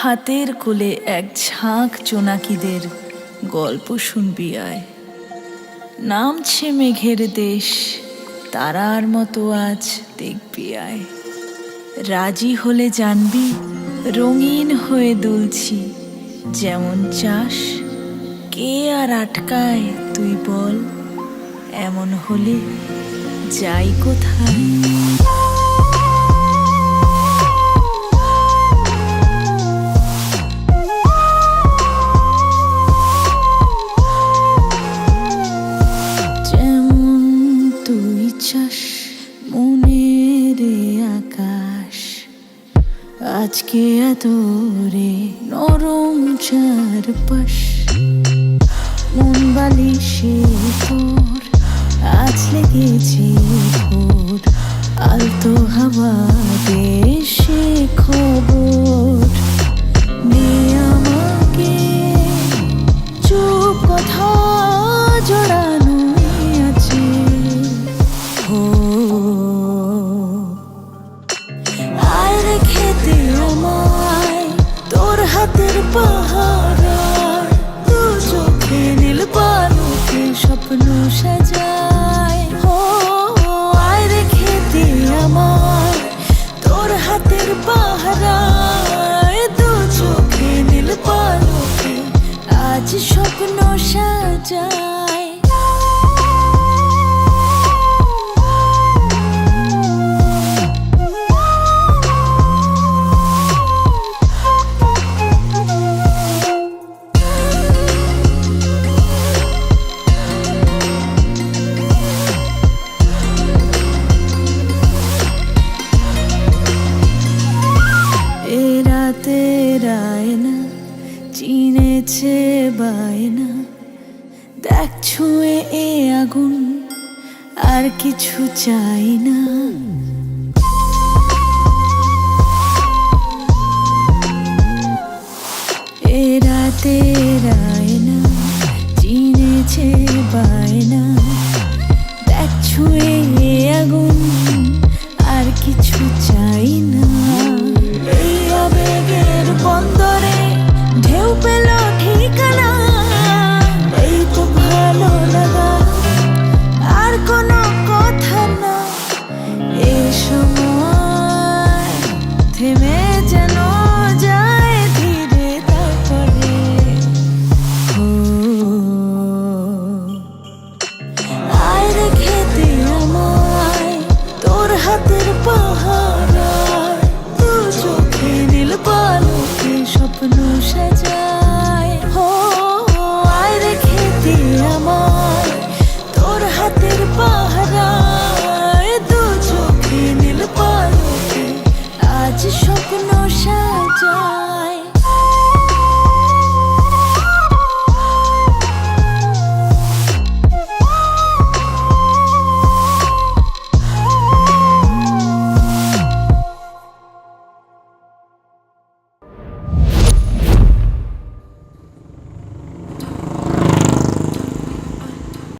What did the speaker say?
হাতের কোলে এক ঝাঁক জোনাকিদের গল্প শুনবি আয়। নামছে মেঘের দেশ, তারার মতো আজ দেখবি আয়। রাজি হলে জানবি রঙিন হয়ে দুলছি, যেমন চাস কে আর আটকায় তুই বল। এমন হলে যাই কোথায়? যেমন তুই চাস মনের আকাশ আজকে এত রে নরম চারপাশ। মন বালিশে তোর আজ লেগেছে ভোর, আলতো হাওয়া দেশে খবর নে আমাকে। চুপ কথা জড়ানো আছে হো, আয় রে খেতে আমায় তোর হাতের পাহারায়। দু চোখে নীল পালকে স্বপ্ন সাজায় হো, আয় রে খেতে আমায় তোর হাতের পাহারায়। দু চোখে নীল পালকে আজ স্বপ্ন সাজায়। রায়না চিনেছে বায়না, দেখ ছুঁয়ে এ আগুন আর কিছু চাই না। এ রাতে রায়না চিনেছে বায়না, দেখ ছুঁয়ে এ আগুন আর কিছু চাই না। এই আবেগের বন্দরে ঢেউ পেল ঠিকানা, এই তো ভালো লাগা আর কোনো কথা না। এই সময় থেমে যেন যায় ধীরে, তারপরে আয় রে খেতে আমায় তোর হাতের পাহারায়। দু চোখে নীল পালকে স্বপ্ন সাজায় হো, আয় রে খেতে আমায় তোর হাতের পাহারায়।